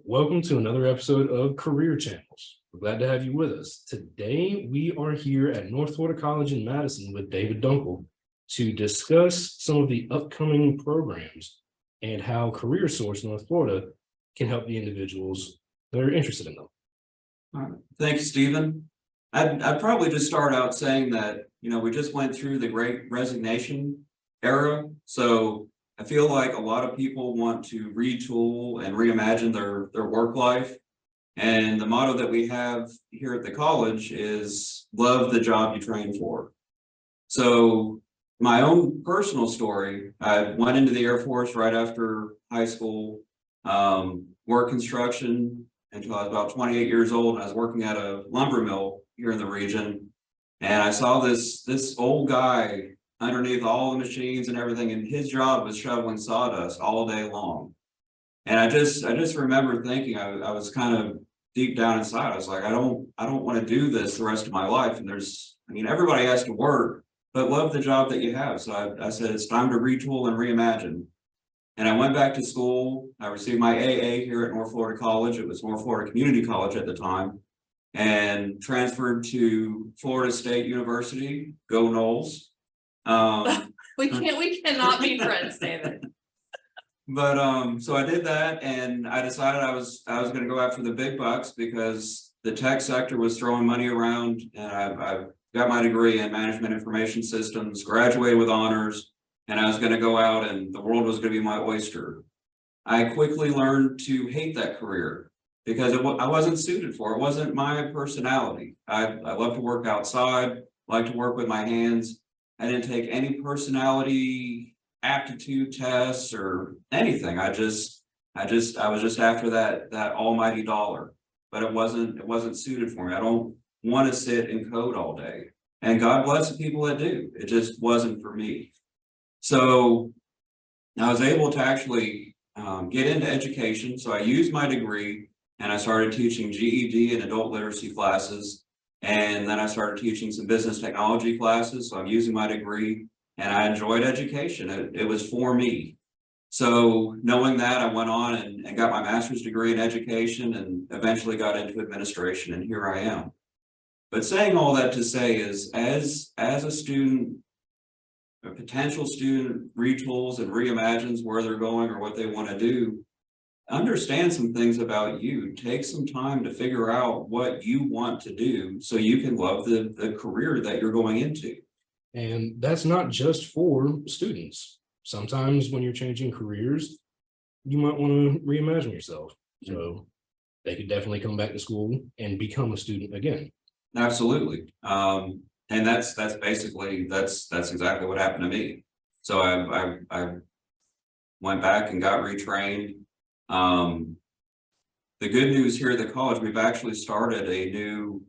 Welcome to another episode of Career Channels. We're glad to have you with us. Today, we are here at North Florida College in Madison with David Dunkel to discuss some of the upcoming programs and how CareerSource North Florida can help the individuals that are interested in them. All right. Thank you, Stephen. I'd probably just start out saying that, we just went through the Great Resignation era. So I feel like a lot of people want to retool and reimagine their work life. And the motto that we have here at the college is love the job you train for. So my own personal story, I went into the Air Force right after high school, worked construction until I was about 28 years old. And I was working at a lumber mill here in the region. And I saw this old guy underneath all the machines and everything, and his job was shoveling sawdust all day long. And I just remember thinking, I was kind of deep down inside, I was like, I don't want to do this the rest of my life. And everybody has to work, but love the job that you have. So I said, it's time to retool and reimagine. And I went back to school. I received my AA here at North Florida College. It was North Florida Community College at the time, and transferred to Florida State University. Go Noles. We cannot be friends, David. But so I did that, and I decided I was going to go after the big bucks because the tech sector was throwing money around, and I got my degree in management information systems, graduated with honors, and I was going to go out and the world was going to be my oyster. I quickly learned to hate that career because I wasn't suited for it. It wasn't my personality. I love to work outside, like to work with my hands. I didn't take any personality aptitude tests or anything. I was just after that almighty dollar, but it wasn't suited for me. I don't want to sit and code all day, and God bless the people that do. It just wasn't for me. So I was able to actually get into education. So I used my degree and I started teaching GED and adult literacy classes. And then I started teaching some business technology classes. So I'm using my degree, and I enjoyed education. It was for me. So knowing that, I went on and got my master's degree in education and eventually got into administration, and here I am. But saying all that to say is, as a student, a potential student retools and reimagines where they're going or what they want to do, understand some things about you. Take some time to figure out what you want to do so you can love the career that you're going into. And that's not just for students. Sometimes when you're changing careers, you might want to reimagine yourself. So they could definitely come back to school and become a student again. Absolutely. And that's basically exactly what happened to me. So I went back and got retrained. The good news here at the college, we've actually started a new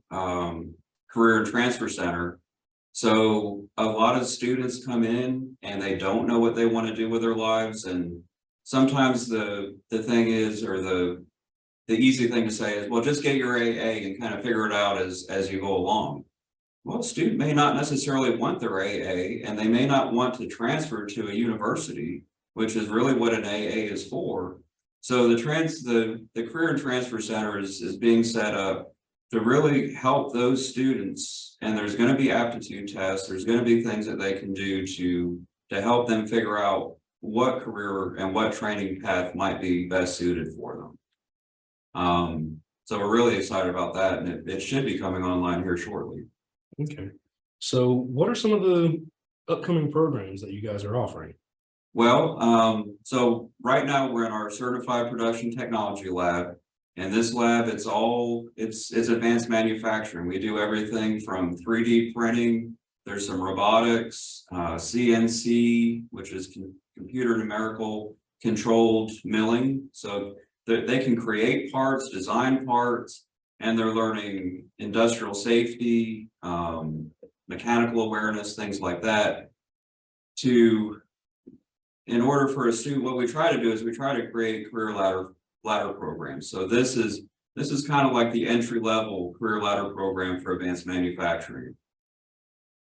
career and transfer center. So a lot of students come in and they don't know what they want to do with their lives. And sometimes the thing is, or the easy thing to say is, well, just get your AA and kind of figure it out as you go along. Well, a student may not necessarily want their AA, and they may not want to transfer to a university, which is really what an AA is for. So the Career and Transfer Center is being set up to really help those students, and there's going to be aptitude tests. There's going to be things that they can do to help them figure out what career and what training path might be best suited for them. So we're really excited about that, and it should be coming online here shortly. Okay. So what are some of the upcoming programs that you guys are offering? Well, so right now we're in our certified production technology lab, and this lab, it's advanced manufacturing. We do everything from 3D printing. There's some robotics, CNC, which is computer numerical controlled milling. So they can create parts, design parts, and they're learning industrial safety, mechanical awareness, things like that. In order for a student, what we try to do is we try to create career ladder programs. So this is kind of like the entry-level career ladder program for advanced manufacturing.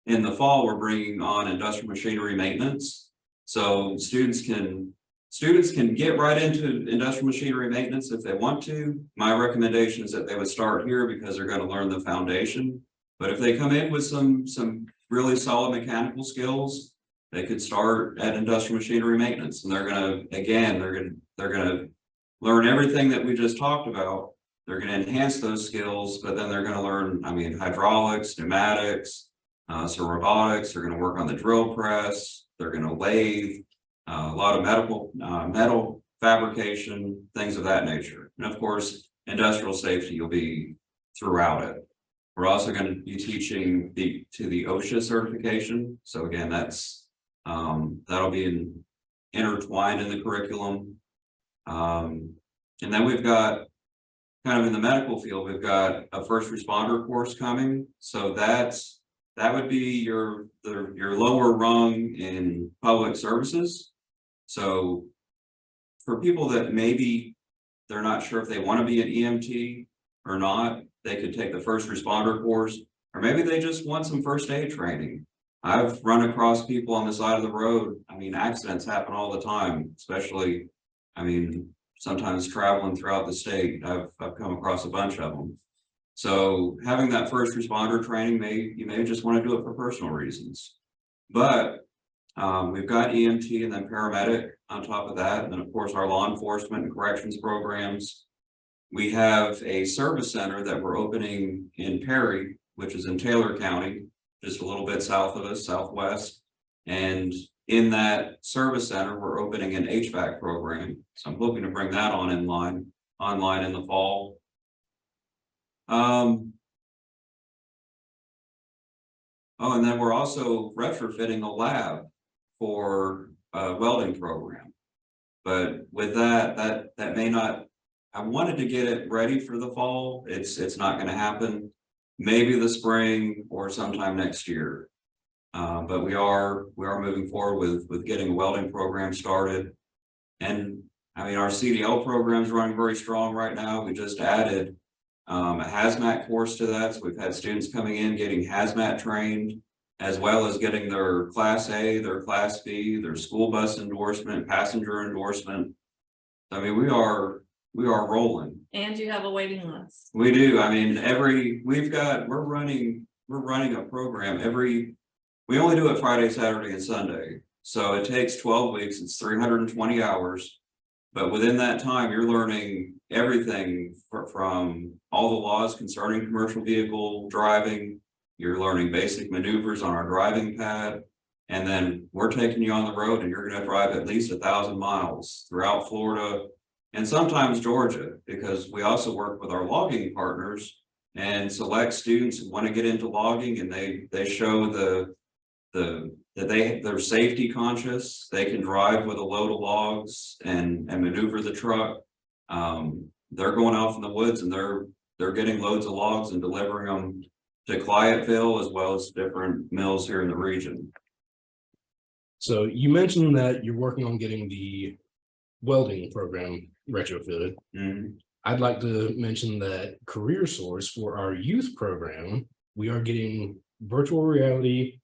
In the fall, we're bringing on industrial machinery maintenance. So students can students can get right into industrial machinery maintenance if they want to. My recommendation is that they would start here because they're going to learn the foundation. But if they come in with some really solid mechanical skills, they could start at industrial machinery maintenance, and they're going to learn everything that we just talked about. They're going to enhance those skills, but then they're going to learn, I mean, hydraulics, pneumatics, so robotics. They're going to work on the drill press. They're going to lathe, a lot of metal fabrication, things of that nature. And of course, industrial safety will be throughout it. We're also going to be teaching to the OSHA certification. So again, that'll be intertwined in the curriculum. And then we've got kind of in the medical field, we've got a first responder course coming. So that would be your lower rung in public services. So for people that maybe they're not sure if they want to be an EMT or not, they could take the first responder course, or maybe they just want some first aid training. I've run across people on the side of the road. I mean, accidents happen all the time, especially, I mean, sometimes traveling throughout the state. I've come across a bunch of them. So having that first responder training, you may just want to do it for personal reasons. But we've got EMT and then paramedic on top of that. And then of course our law enforcement and corrections programs. We have a service center that we're opening in Perry, which is in Taylor County, just a little bit south of us, southwest. And in that service center, we're opening an HVAC program. So I'm hoping to bring that online in the fall. Oh, and then we're also retrofitting a lab for a welding program. But with that may not, I wanted to get it ready for the fall. It's not going to happen. Maybe the spring or sometime next year. But we are moving forward with getting a welding program started. And I mean, our CDL program is running very strong right now. We just added a hazmat course to that. So we've had students coming in getting hazmat trained, as well as getting their Class A, their Class B, their school bus endorsement, passenger endorsement. I mean, we are rolling. And you have a waiting list. We do. I mean, we're running a program we only do it Friday, Saturday, and Sunday. So it takes 12 weeks, it's 320 hours. But within that time, you're learning everything from all the laws concerning commercial vehicle driving. You're learning basic maneuvers on our driving pad. And then we're taking you on the road and you're going to drive at least 1,000 miles throughout Florida and sometimes Georgia, because we also work with our logging partners and select students who want to get into logging, and they show they're safety conscious. They can drive with a load of logs and maneuver the truck. They're going off in the woods and they're getting loads of logs and delivering them to Clientville as well as different mills here in the region. So you mentioned that you're working on getting the welding program retrofitted. Mm-hmm. I'd like to mention that CareerSource for our youth program, we are getting virtual reality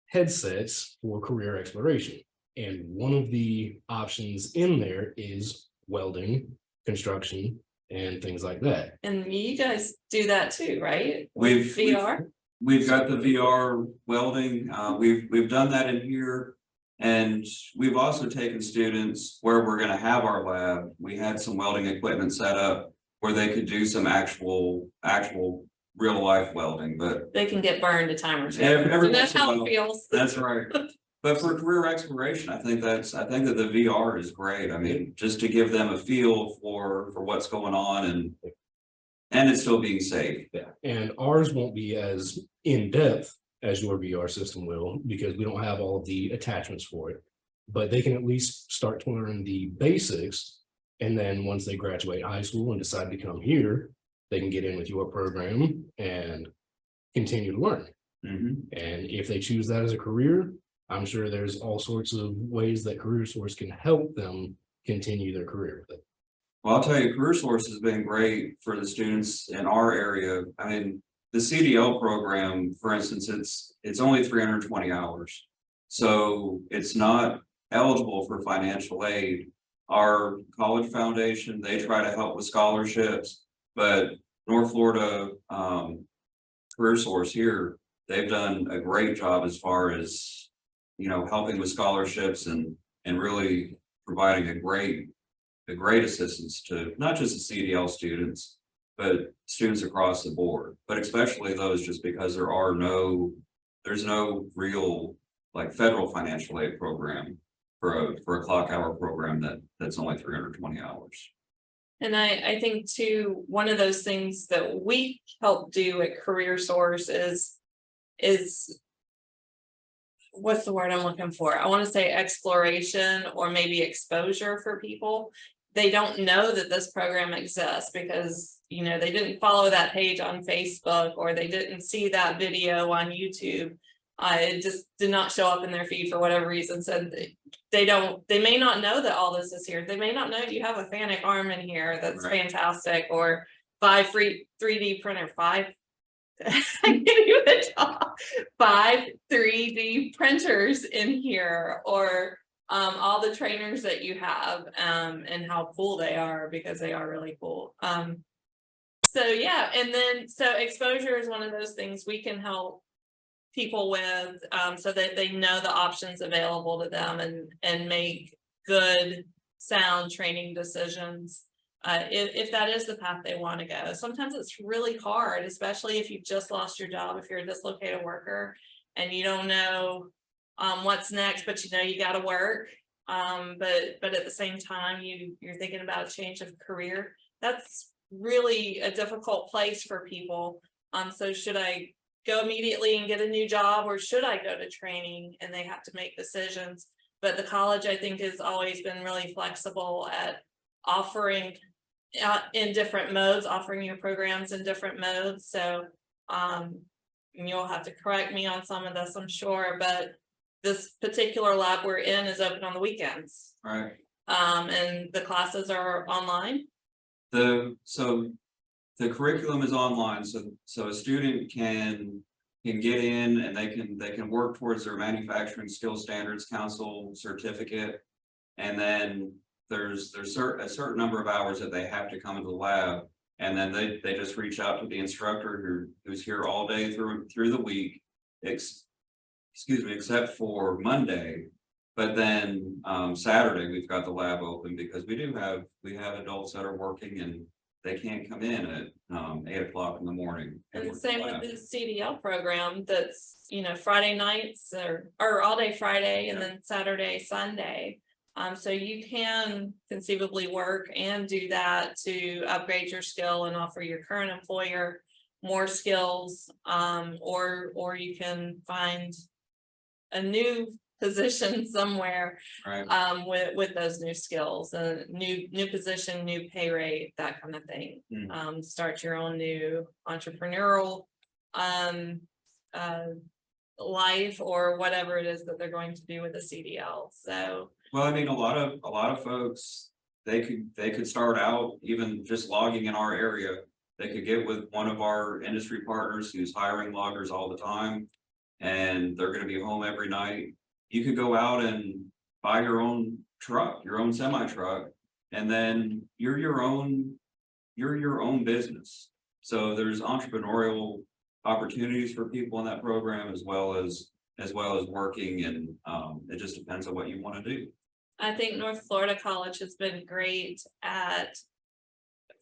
headsets for career exploration. And one of the options in there is welding, construction, and things like that. And you guys do that too, right? We've VR? We've got the VR welding. We've done that in here. And we've also taken students where we're going to have our lab. We had some welding equipment set up where they could do some actual real life welding, but they can get burned a time or two. That's how it feels. That's right. But for career exploration, I think that the VR is great. I mean, just to give them a feel for what's going on and it's still being safe. Yeah. And ours won't be as in-depth as your VR system will, because we don't have all of the attachments for it, but they can at least start to learn the basics. And then once they graduate high school and decide to come here, they can get in with your program and continue to learn. Mm-hmm. And if they choose that as a career, I'm sure there's all sorts of ways that CareerSource can help them continue their career with it. Well, I'll tell you, CareerSource has been great for the students in our area. I mean, the CDL program, for instance, it's only 320 hours. So it's not eligible for financial aid. Our college foundation, they try to help with scholarships, but North Florida CareerSource here, they've done a great job as far as, you know, helping with scholarships and really providing a great assistance to not just the CDL students, but students across the board, but especially those, just because there's no real like federal financial aid program for a clock hour program that's only 320 hours. And I think too, one of those things that we help do at CareerSource is what's the word I'm looking for? I want to say exploration or maybe exposure for people. They don't know that this program exists because, you know, they didn't follow that page on Facebook or they didn't see that video on YouTube. It just did not show up in their feed for whatever reason. So they may not know that all this is here. They may not know you have a Fanic arm in here that's Right. fantastic, or 5 free 3D printer, 5 I can't even talk. 5 3D printers in here, or all the trainers that you have, and how cool they are, because they are really cool. So yeah, and then so exposure is one of those things we can help people with, so that they know the options available to them and make good sound training decisions. If that is the path they want to go. Sometimes it's really hard, especially if you've just lost your job, if you're a dislocated worker and you don't know what's next, but you know you got to work. But at the same time, you're thinking about a change of career. That's really a difficult place for people. So should I go immediately and get a new job, or should I go to training? And they have to make decisions. But the college, I think, has always been really flexible at offering in different modes, offering your programs in different modes. So you'll have to correct me on some of this, I'm sure, but this particular lab we're in is open on the weekends. Right. And the classes are online. The curriculum is online, so a student can get in and they can work towards their Manufacturing Skills Standards Council certificate, and then there's a certain number of hours that they have to come into the lab, and then they just reach out to the instructor who's here all day through the week, except for Monday. But then Saturday we've got the lab open because we have adults that are working and they can't come in at 8 o'clock in the morning. And the same with the CDL program, that's, you know, Friday nights or all day Friday and then Saturday, Sunday. So you can conceivably work and do that to upgrade your skill and offer your current employer more skills, or you can find a new position somewhere, Right. With those new skills, a new position, new pay rate, that kind of thing. Start your own new entrepreneurial life, or whatever it is that they're going to do with a CDL. So well, I mean, a lot of folks, they could start out even just logging in our area. They could get with one of our industry partners who's hiring loggers all the time, and they're going to be home every night. You could go out and buy your own truck, your own semi truck, and then you're your own business. So there's entrepreneurial opportunities for people in that program, as well as working, and it just depends on what you want to do. I think North Florida College has been great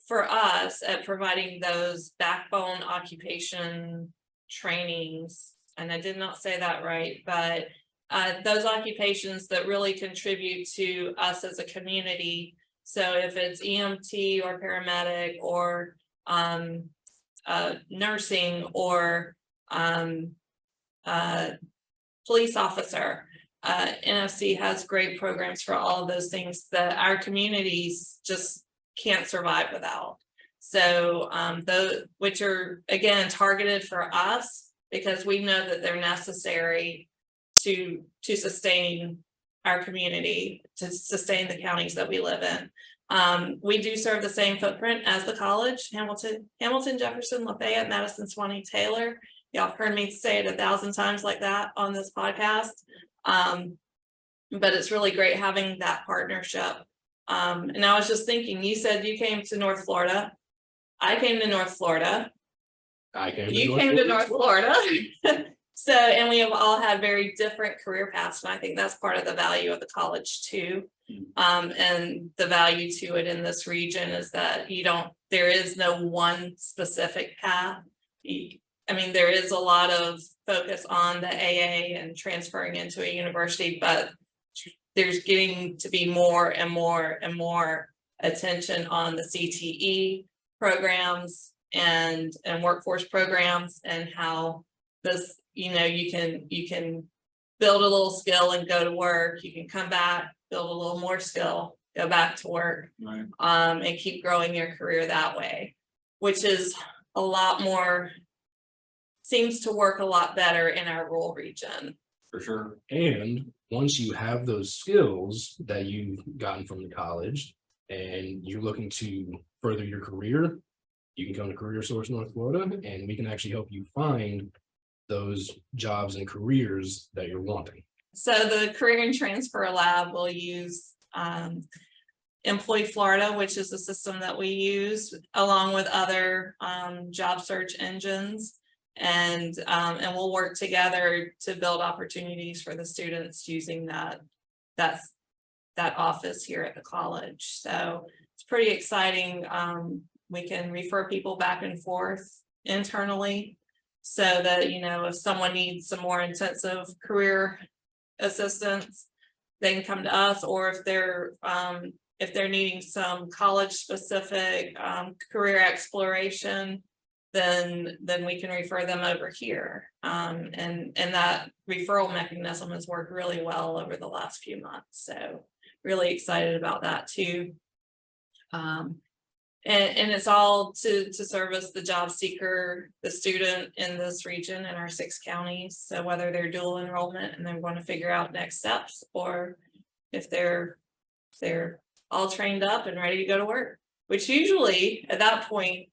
for us at providing those backbone occupation trainings. And I did not say that right, but those occupations that really contribute to us as a community. So if it's EMT or paramedic or nursing or police officer, NFC has great programs for all of those things that our communities just can't survive without. So those, which are again targeted for us because we know that they're necessary to sustain our community, to sustain the counties that we live in. We do serve the same footprint as the college: Hamilton, Jefferson, Lafayette, Madison, Swanee, Taylor. Y'all have heard me say it 1,000 times like that on this podcast. but it's really great having that partnership. And I was just thinking, you said you came to North Florida. I came to North Florida. You came to North Florida. So, and we have all had very different career paths, and I think that's part of the value of the college too. And the value to it in this region is that there is no one specific path. I mean, there is a lot of focus on the AA and transferring into a university, but there's getting to be more and more and more attention on the CTE programs and workforce programs, and how this, you can build a little skill and go to work. You can come back, build a little more skill, go back to work, Right. and keep growing your career that way, which is a lot more, seems to work a lot better in our rural region. For sure. And once you have those skills that you've gotten from the college and you're looking to further your career, you can come to CareerSource North Florida and we can actually help you find those jobs and careers that you're wanting. So the Career and Transfer Lab will use Employee Florida, which is the system that we use, along with other job search engines. And we'll work together to build opportunities for the students using that office here at the college. So it's pretty exciting. We can refer people back and forth internally, so that, if someone needs some more intensive career assistance, they can come to us, or if they're needing some college specific career exploration, then we can refer them over here. And that referral mechanism has worked really well over the last few months. So really excited about that too. And it's all to service the job seeker, the student in this region in our 6 counties. So whether they're dual enrollment and they're going to figure out next steps, or if they're all trained up and ready to go to work, which usually at that point,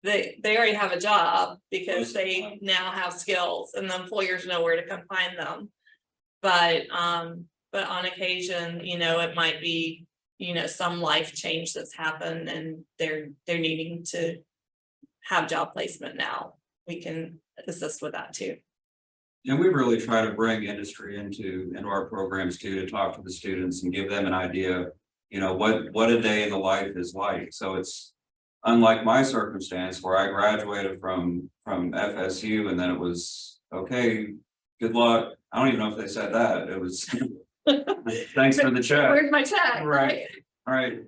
they already have a job because they now have skills and the employers know where to come find them. But on occasion, it might be, some life change that's happened and they're needing to have job placement now. We can assist with that too. And we really try to bring industry into our programs too, to talk to the students and give them an idea, what a day in the life is like. So it's unlike my circumstance where I graduated from FSU and then it was, okay, good luck. I don't even know if they said that. It was thanks for the check. Where's my check? Right. All right.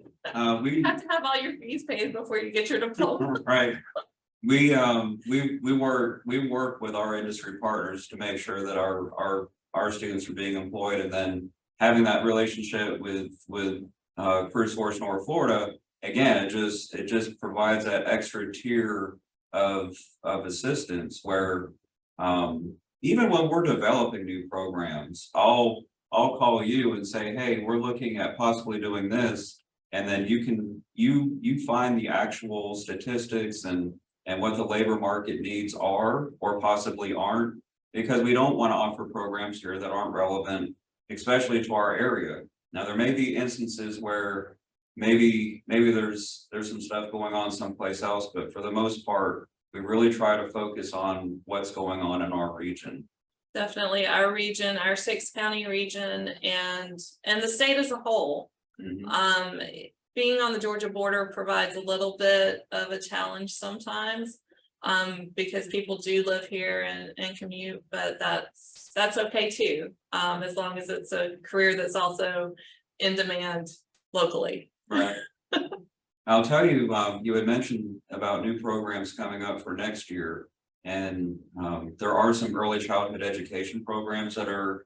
We have to have all your fees paid before you get your diploma. Right. We work with our industry partners to make sure that our students are being employed, and then having that relationship with CareerSource North Florida. Again, it just provides that extra tier of assistance where even when we're developing new programs, I'll call you and say, hey, we're looking at possibly doing this, and then you find the actual statistics and what the labor market needs are or possibly aren't, because we don't want to offer programs here that aren't relevant, especially to our area. Now there may be instances where maybe there's some stuff going on someplace else, but for the most part, we really try to focus on what's going on in our region. Definitely our region, our 6 county region, and the state as a whole. Mm-hmm. Being on the Georgia border provides a little bit of a challenge sometimes, because people do live here and commute, but that's okay too, as long as it's a career that's also in demand locally. Right. I'll tell you, you had mentioned about new programs coming up for next year, and there are some early childhood education programs that are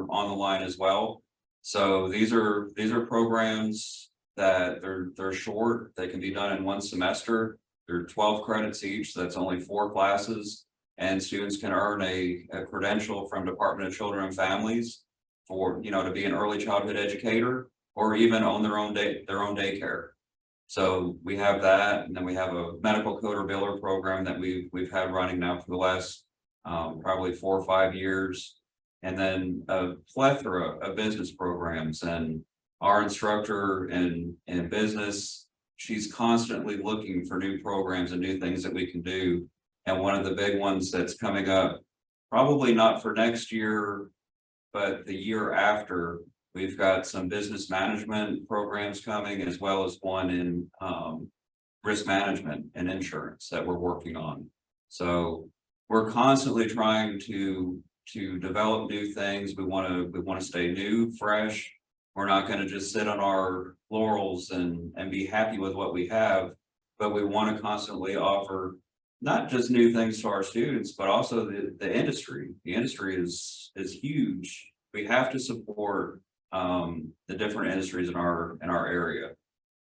on the line as well. So these are programs that they're short. They can be done in 1 semester. They're 12 credits each. So that's only 4 classes, and students can earn a credential from Department of Children and Families for to be an early childhood educator, or even own their own daycare. So we have that, and then we have a medical coder biller program that we've had running now for the last probably 4 or 5 years. and then a plethora of business programs. And our instructor in business, she's constantly looking for new programs and new things that we can do. And one of the big ones that's coming up, probably not for next year, but the year after, we've got some business management programs coming, as well as one in risk management and insurance that we're working on. So we're constantly trying to develop new things. We want to stay new, fresh. We're not going to just sit on our laurels and be happy with what we have, but we want to constantly offer not just new things to our students, but also the industry. The industry is huge. We have to support the different industries in our area.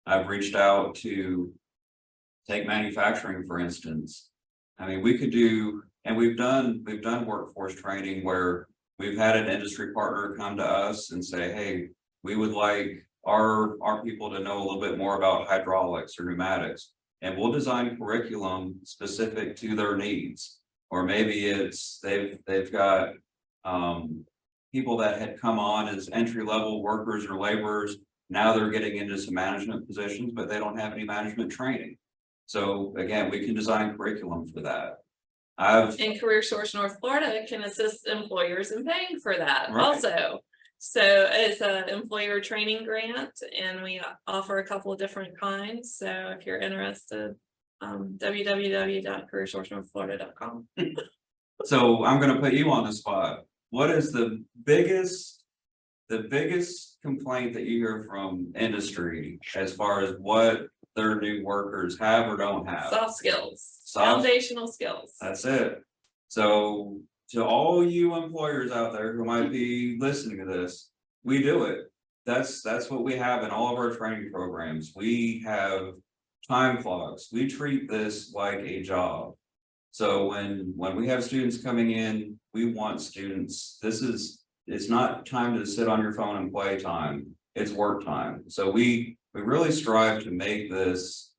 I've reached out to take manufacturing, for instance. I mean, we could do, and we've done workforce training where we've had an industry partner come to us and say, hey, we would like our people to know a little bit more about hydraulics or pneumatics, and we'll design curriculum specific to their needs. Or maybe it's they've got people that had come on as entry-level workers or laborers. Now they're getting into some management positions, but they don't have any management training. So again, we can design curriculum for that. And CareerSource North Florida can assist employers in paying for that also. So it's an employer training grant, and we offer a couple of different kinds. So if you're interested, www.careersourcenorthflorida.com. So I'm going to put you on the spot. What is the biggest complaint that you hear from industry as far as what their new workers have or don't have? Soft skills, foundational skills. That's it. So to all you employers out there who might be listening to this, we do it. That's what we have in all of our training programs. We have time clocks. We treat this like a job. So when we have students coming in, we want students, it's not time to sit on your phone and play time. It's work time. So we really strive to make this,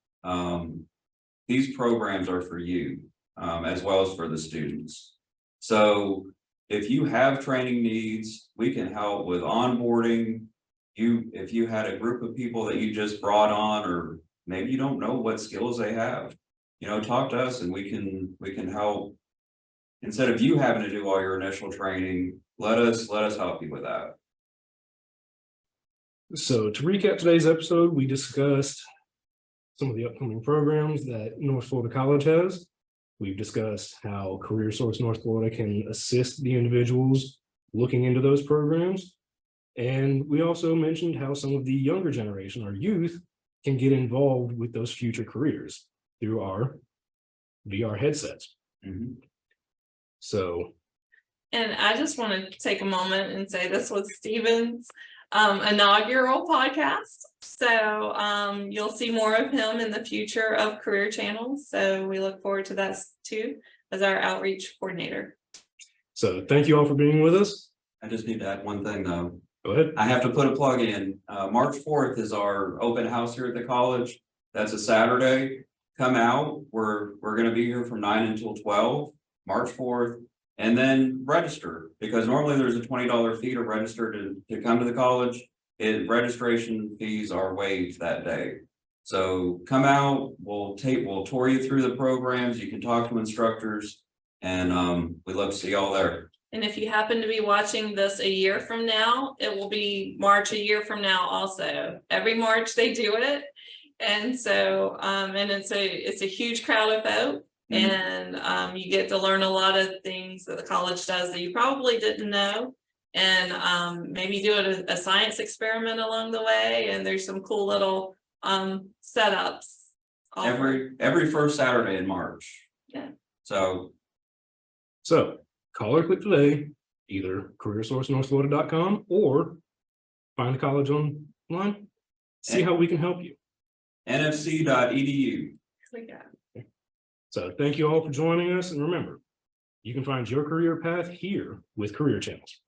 these programs are for you, as well as for the students. So if you have training needs, we can help with onboarding. If you had a group of people that you just brought on, or maybe you don't know what skills they have, talk to us and we can help. Instead of you having to do all your initial training, let us help you with that. So to recap today's episode, we discussed some of the upcoming programs that North Florida College has. We've discussed how CareerSource North Florida can assist the individuals looking into those programs. And we also mentioned how some of the younger generation, our youth, can get involved with those future careers through our VR headsets. Mm-hmm. So. And I just want to take a moment and say this was Stephen's inaugural podcast. So you'll see more of him in the future of Career Channels. So we look forward to that too, as our outreach coordinator. So thank you all for being with us. I just need to add one thing though. Go ahead. I have to put a plug in. March 4th is our open house here at the college. That's a Saturday. Come out. We're going to be here from 9 until 12, March 4th. And then register, because normally there's a $20 fee to register to come to the college. Registration fees are waived that day. So come out, we'll tour you through the programs. You can talk to instructors, and we'd love to see y'all there. And if you happen to be watching this a year from now, it will be March a year from now also. Every March they do it. And so and it's a huge crowd of folk. And you get to learn a lot of things that the college does that you probably didn't know, and maybe do a science experiment along the way. And there's some cool little setups every first Saturday in March. Yeah. So call or click today, either CareerSourceNorthFlorida.com or find the college online. See how we can help you. NFC.edu. So thank you all for joining us, and remember, you can find your career path here with Career Channels.